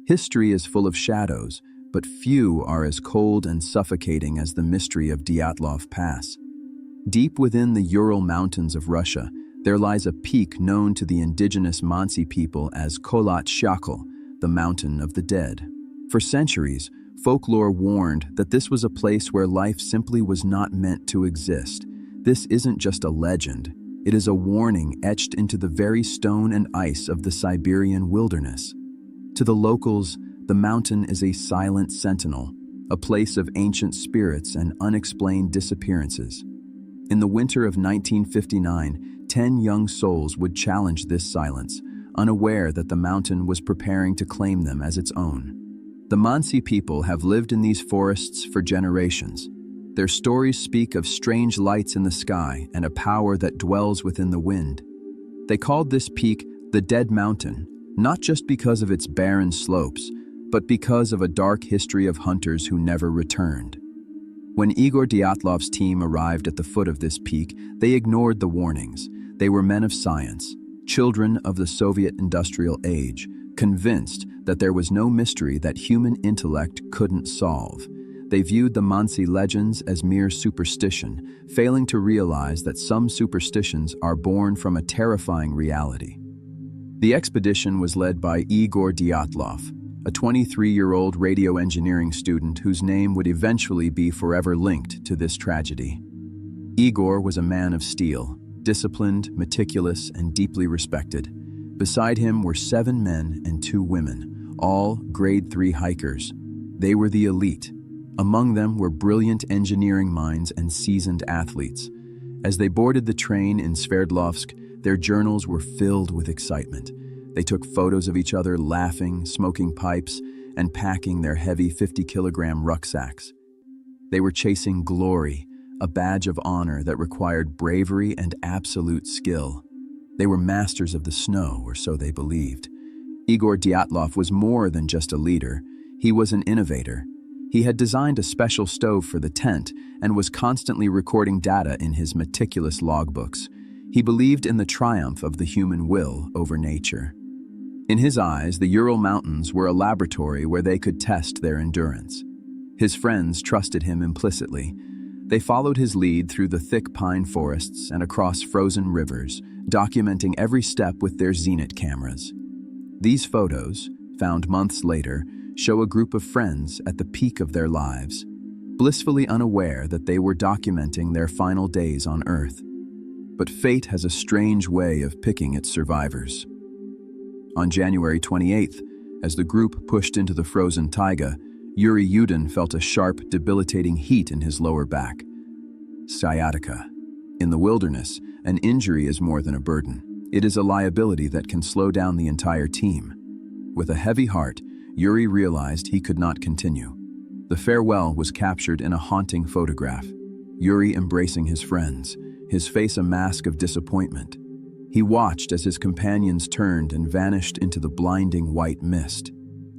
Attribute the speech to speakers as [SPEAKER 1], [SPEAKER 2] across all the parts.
[SPEAKER 1] History is full of shadows, but few are as cold and suffocating as the mystery of Dyatlov Pass. Deep within the Ural Mountains of Russia, there lies a peak known to the indigenous Mansi people as Kholat Syakhl, the Mountain of the Dead. For centuries, folklore warned that this was a place where life simply was not meant to exist. This isn't just a legend, it is a warning etched into the very stone and ice of the Siberian wilderness. To the locals, the mountain is a silent sentinel, a place of ancient spirits and unexplained disappearances. In the winter of 1959, 10 young souls would challenge this silence, unaware that the mountain was preparing to claim them as its own. The Mansi people have lived in these forests for generations. Their stories speak of strange lights in the sky and a power that dwells within the wind. They called this peak the Dead Mountain, not just because of its barren slopes, but because of a dark history of hunters who never returned. When Igor Dyatlov's team arrived at the foot of this peak, they ignored the warnings. They were men of science, children of the Soviet industrial age, convinced that there was no mystery that human intellect couldn't solve. They viewed the Mansi legends as mere superstition, failing to realize that some superstitions are born from a terrifying reality. The expedition was led by Igor Dyatlov, a 23-year-old radio engineering student whose name would eventually be forever linked to this tragedy. Igor was a man of steel, disciplined, meticulous, and deeply respected. Beside him were 7 men and 2 women, all grade 3 hikers. They were the elite. Among them were brilliant engineering minds and seasoned athletes. As they boarded the train in Sverdlovsk, their journals were filled with excitement. They took photos of each other laughing, smoking pipes, and packing their heavy 50-kilogram rucksacks. They were chasing glory, a badge of honor that required bravery and absolute skill. They were masters of the snow, or so they believed. Igor Dyatlov was more than just a leader. He was an innovator. He had designed a special stove for the tent and was constantly recording data in his meticulous logbooks. He believed in the triumph of the human will over nature. In his eyes, the Ural Mountains were a laboratory where they could test their endurance. His friends trusted him implicitly. They followed his lead through the thick pine forests and across frozen rivers, documenting every step with their Zenit cameras. These photos, found months later, show a group of friends at the peak of their lives, blissfully unaware that they were documenting their final days on Earth. But fate has a strange way of picking its survivors. On January 28th, as the group pushed into the frozen taiga, Yuri Yudin felt a sharp, debilitating heat in his lower back. Sciatica. In the wilderness, an injury is more than a burden. It is a liability that can slow down the entire team. With a heavy heart, Yuri realized he could not continue. The farewell was captured in a haunting photograph. Yuri embracing his friends, his face a mask of disappointment. He watched as his companions turned and vanished into the blinding white mist.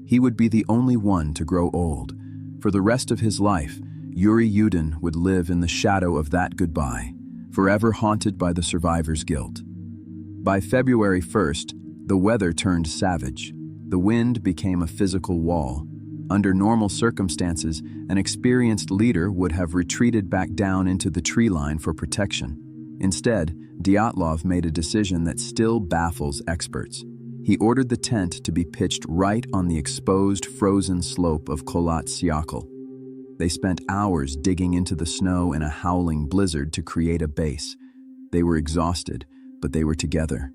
[SPEAKER 1] He would be the only one to grow old. For the rest of his life, Yuri Yudin would live in the shadow of that goodbye, forever haunted by the survivor's guilt. By February 1st, the weather turned savage. The wind became a physical wall. Under normal circumstances, an experienced leader would have retreated back down into the tree line for protection. Instead, Dyatlov made a decision that still baffles experts. He ordered the tent to be pitched right on the exposed, frozen slope of Kholat Syakhl. They spent hours digging into the snow in a howling blizzard to create a base. They were exhausted, but they were together.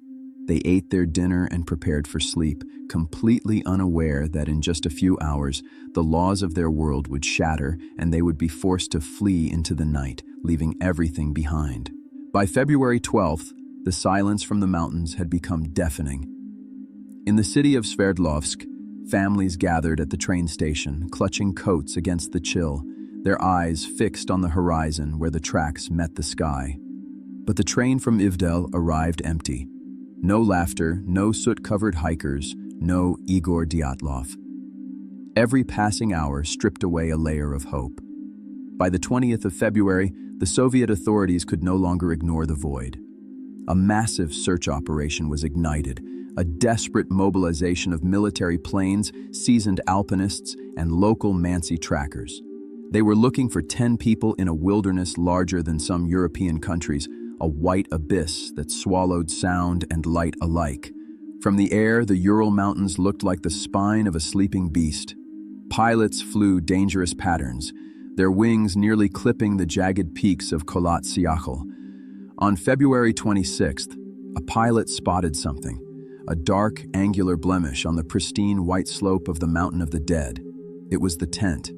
[SPEAKER 1] They ate their dinner and prepared for sleep, completely unaware that in just a few hours, the laws of their world would shatter and they would be forced to flee into the night, leaving everything behind. By February 12th, the silence from the mountains had become deafening. In the city of Sverdlovsk, families gathered at the train station, clutching coats against the chill, their eyes fixed on the horizon where the tracks met the sky. But the train from Ivdel arrived empty. No laughter, no soot-covered hikers, no Igor Dyatlov. Every passing hour stripped away a layer of hope. By the 20th of February, the Soviet authorities could no longer ignore the void. A massive search operation was ignited, a desperate mobilization of military planes, seasoned alpinists, and local Mansi trackers. They were looking for 10 people in a wilderness larger than some European countries, a white abyss that swallowed sound and light alike. From the air, the Ural Mountains looked like the spine of a sleeping beast. Pilots flew dangerous patterns, their wings nearly clipping the jagged peaks of Kholat Syakhl. On February 26th, a pilot spotted something, a dark, angular blemish on the pristine white slope of the Mountain of the Dead. It was the tent.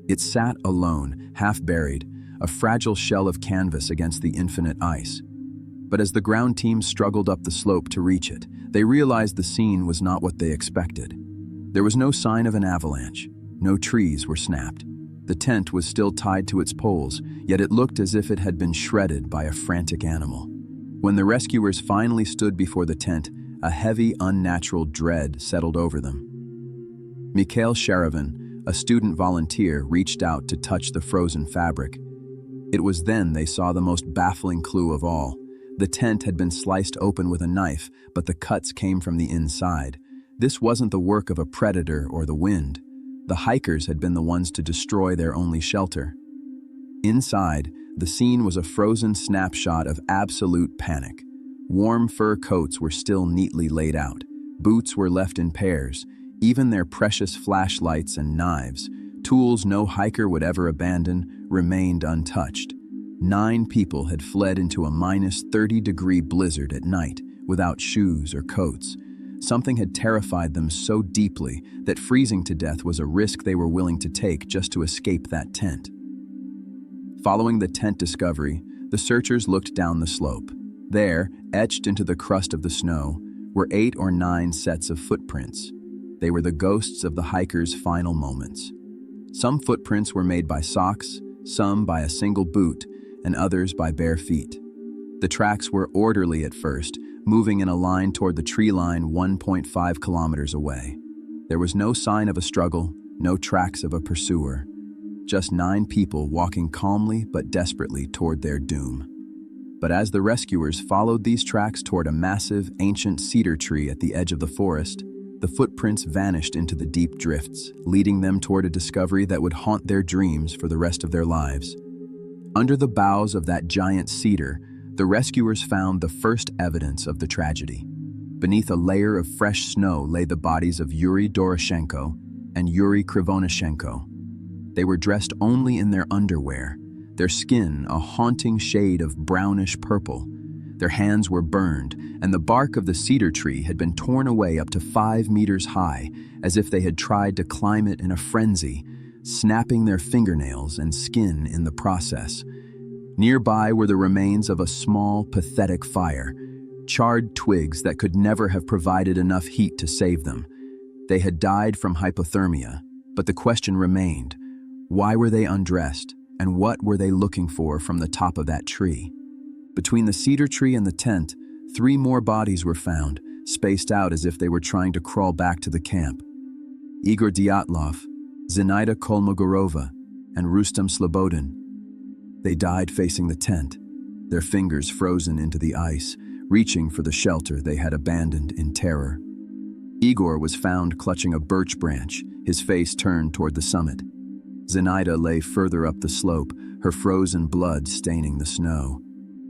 [SPEAKER 1] It sat alone, half-buried, a fragile shell of canvas against the infinite ice. But as the ground team struggled up the slope to reach it, they realized the scene was not what they expected. There was no sign of an avalanche. No trees were snapped. The tent was still tied to its poles, yet it looked as if it had been shredded by a frantic animal. When the rescuers finally stood before the tent, a heavy, unnatural dread settled over them. Mikhail Sharavan, a student volunteer, reached out to touch the frozen fabric. It was then they saw the most baffling clue of all. The tent had been sliced open with a knife, but the cuts came from the inside. This wasn't the work of a predator or the wind. The hikers had been the ones to destroy their only shelter. Inside, the scene was a frozen snapshot of absolute panic. Warm fur coats were still neatly laid out. Boots were left in pairs. Even their precious flashlights and knives, tools no hiker would ever abandon, remained untouched. 9 people had fled into a -30-degree blizzard at night, without shoes or coats. Something had terrified them so deeply that freezing to death was a risk they were willing to take just to escape that tent. Following the tent discovery, the searchers looked down the slope. There, etched into the crust of the snow, were 8 or 9 sets of footprints. They were the ghosts of the hikers' final moments. Some footprints were made by socks, some by a single boot, and others by bare feet. The tracks were orderly at first, moving in a line toward the tree line 1.5 kilometers away. There was no sign of a struggle, no tracks of a pursuer. Just 9 people walking calmly but desperately toward their doom. But as the rescuers followed these tracks toward a massive, ancient cedar tree at the edge of the forest, the footprints vanished into the deep drifts, leading them toward a discovery that would haunt their dreams for the rest of their lives. Under the boughs of that giant cedar, the rescuers found the first evidence of the tragedy. Beneath a layer of fresh snow lay the bodies of Yuri Doroshenko and Yuri Krivonishenko. They were dressed only in their underwear, their skin a haunting shade of brownish purple. Their hands were burned, and the bark of the cedar tree had been torn away up to 5 meters high, as if they had tried to climb it in a frenzy, snapping their fingernails and skin in the process. Nearby were the remains of a small, pathetic fire, charred twigs that could never have provided enough heat to save them. They had died from hypothermia, but the question remained: why were they undressed, and what were they looking for from the top of that tree? Between the cedar tree and the tent, 3 more bodies were found, spaced out as if they were trying to crawl back to the camp. Igor Dyatlov, Zinaida Kolmogorova, and Rustam Slobodin. They died facing the tent, their fingers frozen into the ice, reaching for the shelter they had abandoned in terror. Igor was found clutching a birch branch, his face turned toward the summit. Zinaida lay further up the slope, her frozen blood staining the snow.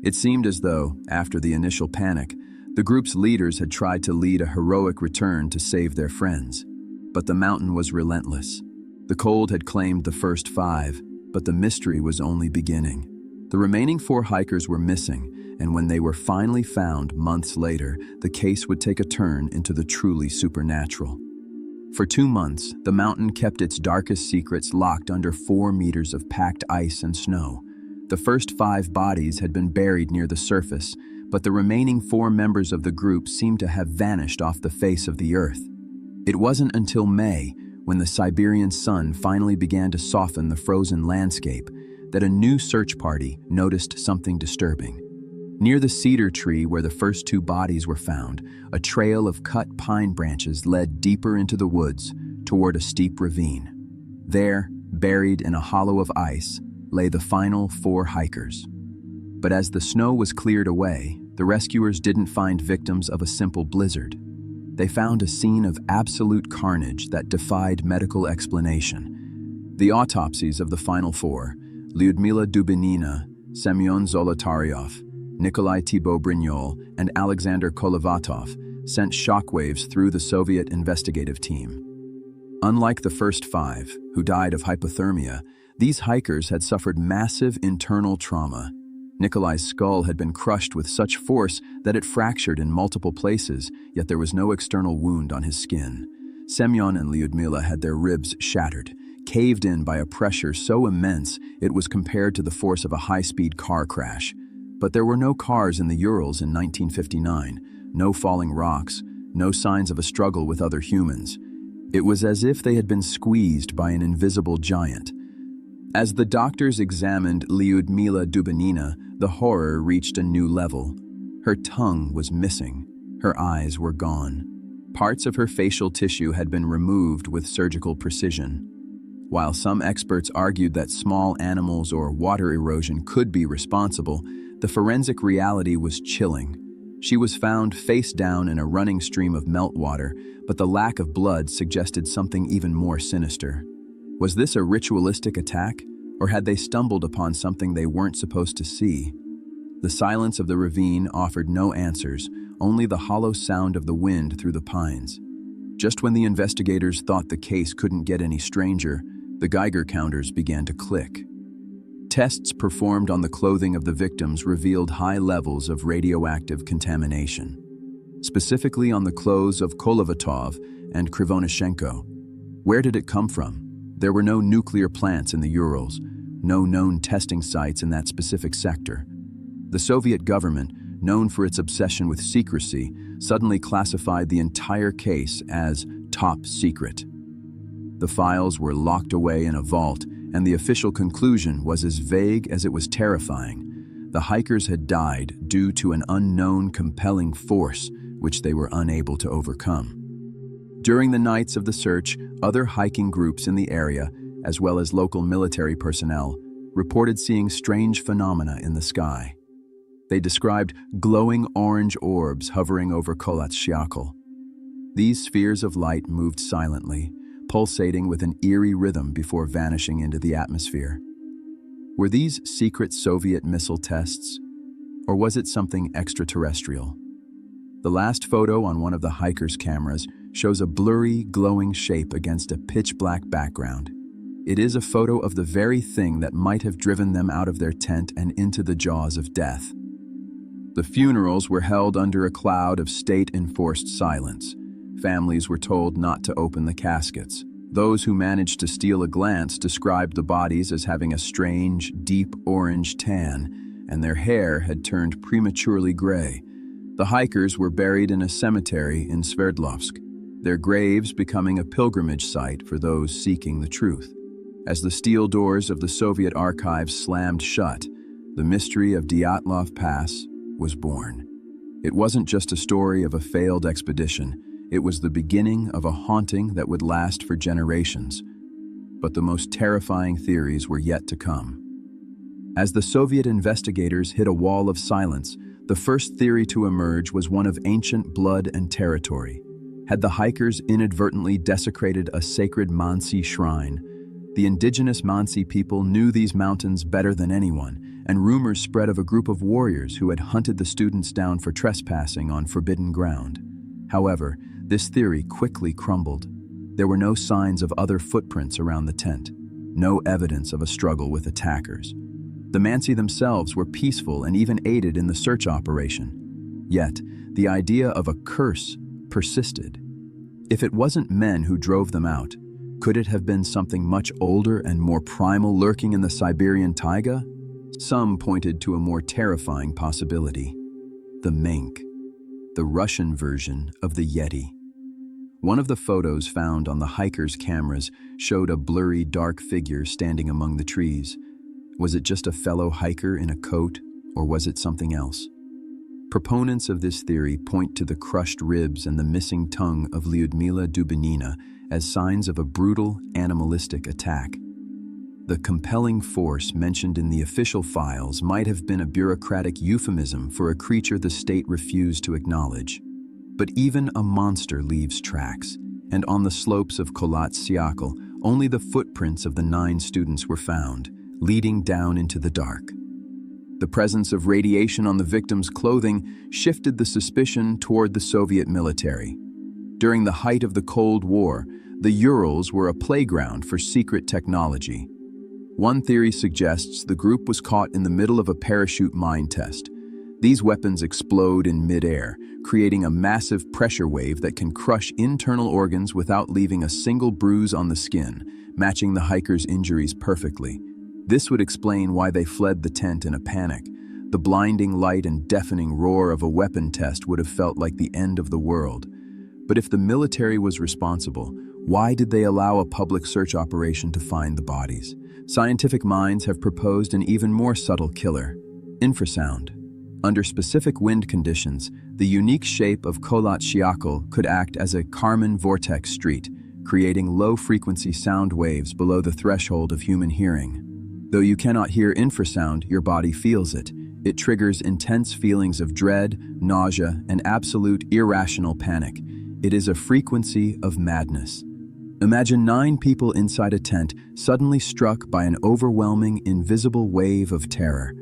[SPEAKER 1] It seemed as though, after the initial panic, the group's leaders had tried to lead a heroic return to save their friends. But the mountain was relentless. The cold had claimed the first 5, but the mystery was only beginning. The remaining 4 hikers were missing, and when they were finally found months later, the case would take a turn into the truly supernatural. For 2 months, the mountain kept its darkest secrets locked under 4 meters of packed ice and snow. The first 5 bodies had been buried near the surface, but the remaining 4 members of the group seemed to have vanished off the face of the earth. It wasn't until May, when the Siberian sun finally began to soften the frozen landscape, that a new search party noticed something disturbing. Near the cedar tree where the first 2 bodies were found, a trail of cut pine branches led deeper into the woods toward a steep ravine. There, buried in a hollow of ice, lay the final 4 hikers. But as the snow was cleared away, the rescuers didn't find victims of a simple blizzard. They found a scene of absolute carnage that defied medical explanation. The autopsies of the final four, Lyudmila Dubinina, Semyon Zolotaryov, Nikolai Thibault-Brignol, and Alexander Kolovatov, sent shockwaves through the Soviet investigative team. Unlike the first five, who died of hypothermia, these hikers had suffered massive internal trauma. Nikolai's skull had been crushed with such force that it fractured in multiple places, yet there was no external wound on his skin. Semyon and Lyudmila had their ribs shattered, caved in by a pressure so immense it was compared to the force of a high-speed car crash. But there were no cars in the Urals in 1959, no falling rocks, no signs of a struggle with other humans. It was as if they had been squeezed by an invisible giant. As the doctors examined Lyudmila Dubinina, the horror reached a new level. Her tongue was missing. Her eyes were gone. Parts of her facial tissue had been removed with surgical precision. While some experts argued that small animals or water erosion could be responsible, the forensic reality was chilling. She was found face down in a running stream of meltwater, but the lack of blood suggested something even more sinister. Was this a ritualistic attack, or had they stumbled upon something they weren't supposed to see? The silence of the ravine offered no answers, only the hollow sound of the wind through the pines. Just when the investigators thought the case couldn't get any stranger, the Geiger counters began to click. Tests performed on the clothing of the victims revealed high levels of radioactive contamination, specifically on the clothes of Kolovatov and Krivonyshenko. Where did it come from? There were no nuclear plants in the Urals, no known testing sites in that specific sector. The Soviet government, known for its obsession with secrecy, suddenly classified the entire case as top secret. The files were locked away in a vault, and the official conclusion was as vague as it was terrifying. The hikers had died due to an unknown compelling force which they were unable to overcome. During the nights of the search, other hiking groups in the area, as well as local military personnel, reported seeing strange phenomena in the sky. They described glowing orange orbs hovering over Kolatsyakhl. These spheres of light moved silently, pulsating with an eerie rhythm before vanishing into the atmosphere. Were these secret Soviet missile tests, or was it something extraterrestrial? The last photo on one of the hikers' cameras shows a blurry, glowing shape against a pitch-black background. It is a photo of the very thing that might have driven them out of their tent and into the jaws of death. The funerals were held under a cloud of state-enforced silence. Families were told not to open the caskets. Those who managed to steal a glance described the bodies as having a strange, deep orange tan, and their hair had turned prematurely gray. The hikers were buried in a cemetery in Sverdlovsk, their graves becoming a pilgrimage site for those seeking the truth. As the steel doors of the Soviet archives slammed shut, the mystery of Dyatlov Pass was born. It wasn't just a story of a failed expedition. It was the beginning of a haunting that would last for generations. But the most terrifying theories were yet to come. As the Soviet investigators hit a wall of silence, the first theory to emerge was one of ancient blood and territory. Had the hikers inadvertently desecrated a sacred Mansi shrine? The indigenous Mansi people knew these mountains better than anyone, and rumors spread of a group of warriors who had hunted the students down for trespassing on forbidden ground. However, this theory quickly crumbled. There were no signs of other footprints around the tent, no evidence of a struggle with attackers. The Mansi themselves were peaceful and even aided in the search operation. Yet, the idea of a curse persisted. If it wasn't men who drove them out, could it have been something much older and more primal lurking in the Siberian taiga? Some pointed to a more terrifying possibility: the mink, the Russian version of the Yeti. One of the photos found on the hikers' cameras showed a blurry, dark figure standing among the trees. Was it just a fellow hiker in a coat, or was it something else? Proponents of this theory point to the crushed ribs and the missing tongue of Lyudmila Dubinina as signs of a brutal, animalistic attack. The compelling force mentioned in the official files might have been a bureaucratic euphemism for a creature the state refused to acknowledge. But even a monster leaves tracks, and on the slopes of Kholat Syakhl, only the footprints of the 9 students were found, leading down into the dark. The presence of radiation on the victims' clothing shifted the suspicion toward the Soviet military. During the height of the Cold War, the Urals were a playground for secret technology. One theory suggests the group was caught in the middle of a parachute mine test. These weapons explode in mid-air, creating a massive pressure wave that can crush internal organs without leaving a single bruise on the skin, matching the hikers' injuries perfectly. This would explain why they fled the tent in a panic. The blinding light and deafening roar of a weapon test would have felt like the end of the world. But if the military was responsible, why did they allow a public search operation to find the bodies? Scientific minds have proposed an even more subtle killer: infrasound. Under specific wind conditions, the unique shape of Kholat Syakhl could act as a Kármán vortex street, creating low-frequency sound waves below the threshold of human hearing. Though you cannot hear infrasound, your body feels it. It triggers intense feelings of dread, nausea, and absolute irrational panic. It is a frequency of madness. Imagine 9 people inside a tent suddenly struck by an overwhelming, invisible wave of terror.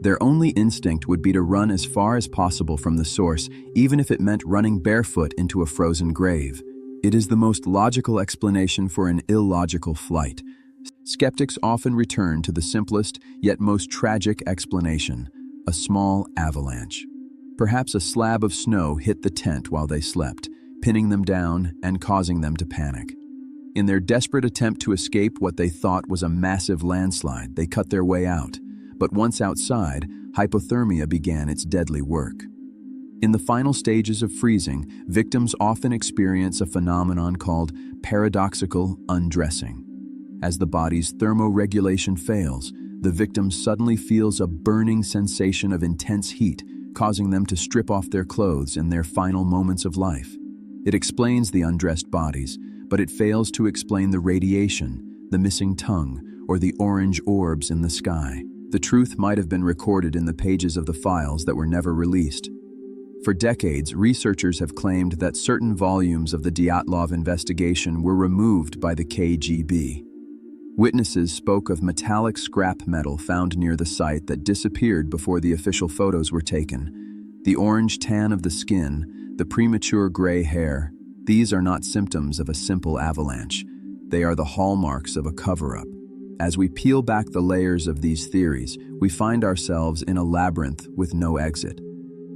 [SPEAKER 1] Their only instinct would be to run as far as possible from the source, even if it meant running barefoot into a frozen grave. It is the most logical explanation for an illogical flight. Skeptics often return to the simplest, yet most tragic explanation: a small avalanche. Perhaps a slab of snow hit the tent while they slept, pinning them down and causing them to panic. In their desperate attempt to escape what they thought was a massive landslide, they cut their way out. But once outside, hypothermia began its deadly work. In the final stages of freezing, victims often experience a phenomenon called paradoxical undressing. As the body's thermoregulation fails, the victim suddenly feels a burning sensation of intense heat, causing them to strip off their clothes in their final moments of life. It explains the undressed bodies, but it fails to explain the radiation, the missing tongue, or the orange orbs in the sky. The truth might have been recorded in the pages of the files that were never released. For decades, researchers have claimed that certain volumes of the Dyatlov investigation were removed by the KGB. Witnesses spoke of metallic scrap metal found near the site that disappeared before the official photos were taken. The orange tan of the skin, the premature gray hair, these are not symptoms of a simple avalanche. They are the hallmarks of a cover-up. As we peel back the layers of these theories, we find ourselves in a labyrinth with no exit.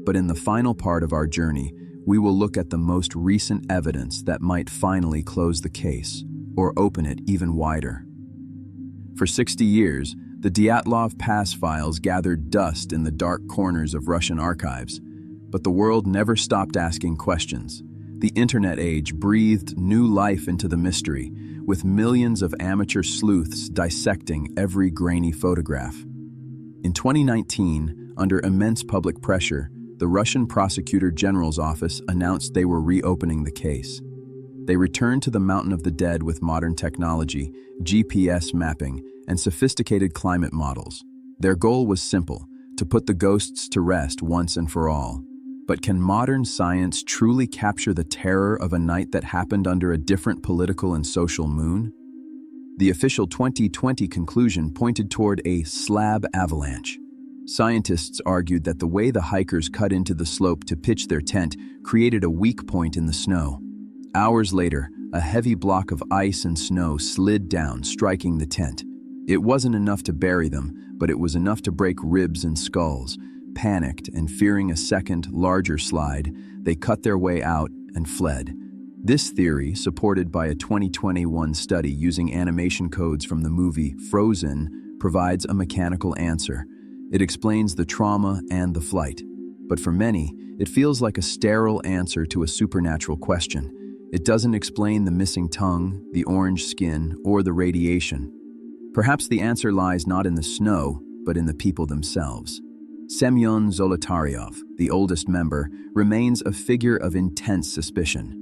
[SPEAKER 1] But in the final part of our journey, we will look at the most recent evidence that might finally close the case, or open it even wider. For 60 years, the Dyatlov Pass files gathered dust in the dark corners of Russian archives, but the world never stopped asking questions. The internet age breathed new life into the mystery, with millions of amateur sleuths dissecting every grainy photograph. In 2019, under immense public pressure, the Russian Prosecutor General's office announced they were reopening the case. They returned to the Mountain of the Dead with modern technology, GPS mapping, and sophisticated climate models. Their goal was simple: to put the ghosts to rest once and for all. But can modern science truly capture the terror of a night that happened under a different political and social moon? The official 2020 conclusion pointed toward a slab avalanche. Scientists argued that the way the hikers cut into the slope to pitch their tent created a weak point in the snow. Hours later, a heavy block of ice and snow slid down, striking the tent. It wasn't enough to bury them, but it was enough to break ribs and skulls. Panicked and fearing a second, larger slide, they cut their way out and fled. This theory, supported by a 2021 study using animation codes from the movie Frozen, provides a mechanical answer. It explains the trauma and the flight. But for many, it feels like a sterile answer to a supernatural question. It doesn't explain the missing tongue, the orange skin, or the radiation. Perhaps the answer lies not in the snow, but in the people themselves. Semyon Zolotaryov, the oldest member, remains a figure of intense suspicion.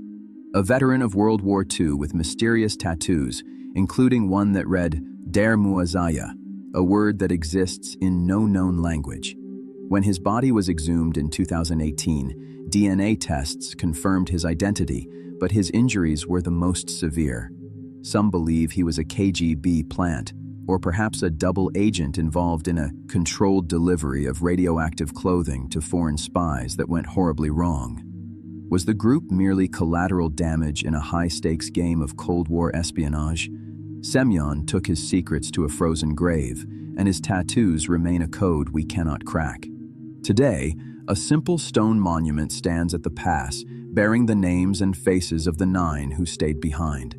[SPEAKER 1] A veteran of World War II with mysterious tattoos, including one that read Der Muazaya, a word that exists in no known language. When his body was exhumed in 2018, DNA tests confirmed his identity, but his injuries were the most severe. Some believe he was a KGB plant, or perhaps a double agent involved in a controlled delivery of radioactive clothing to foreign spies that went horribly wrong. Was the group merely collateral damage in a high-stakes game of Cold War espionage? Semyon took his secrets to a frozen grave, and his tattoos remain a code we cannot crack. Today, a simple stone monument stands at the pass, bearing the names and faces of the 9 who stayed behind.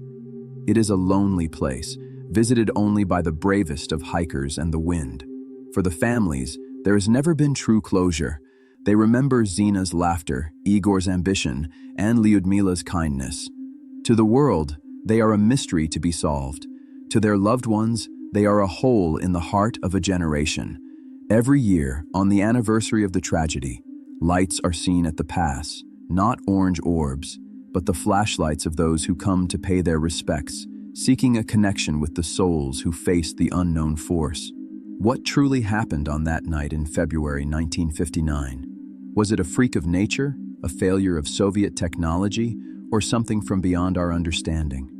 [SPEAKER 1] It is a lonely place, visited only by the bravest of hikers and the wind. For the families, there has never been true closure. They remember Zina's laughter, Igor's ambition, and Lyudmila's kindness. To the world, they are a mystery to be solved. To their loved ones, they are a hole in the heart of a generation. Every year, on the anniversary of the tragedy, lights are seen at the pass, not orange orbs, but the flashlights of those who come to pay their respects, seeking a connection with the souls who faced the unknown force. What truly happened on that night in February 1959? Was it a freak of nature, a failure of Soviet technology, or something from beyond our understanding?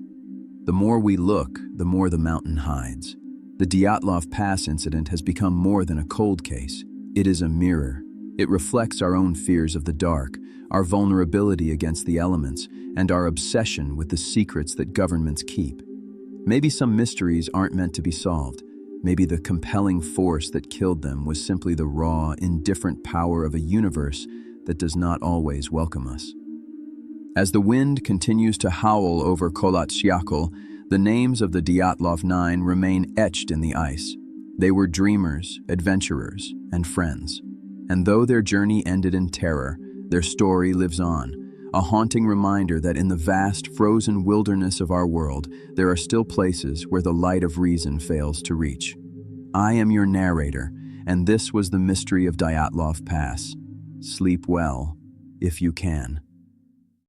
[SPEAKER 1] The more we look, the more the mountain hides. The Dyatlov Pass incident has become more than a cold case. It is a mirror. It reflects our own fears of the dark, our vulnerability against the elements, and our obsession with the secrets that governments keep. Maybe some mysteries aren't meant to be solved. Maybe the compelling force that killed them was simply the raw, indifferent power of a universe that does not always welcome us. As the wind continues to howl over Kolatsyakul, the names of the Dyatlov 9 remain etched in the ice. They were dreamers, adventurers, and friends. And though their journey ended in terror, their story lives on, a haunting reminder that in the vast, frozen wilderness of our world, there are still places where the light of reason fails to reach. I am your narrator, and this was the mystery of Dyatlov Pass. Sleep well, if you can.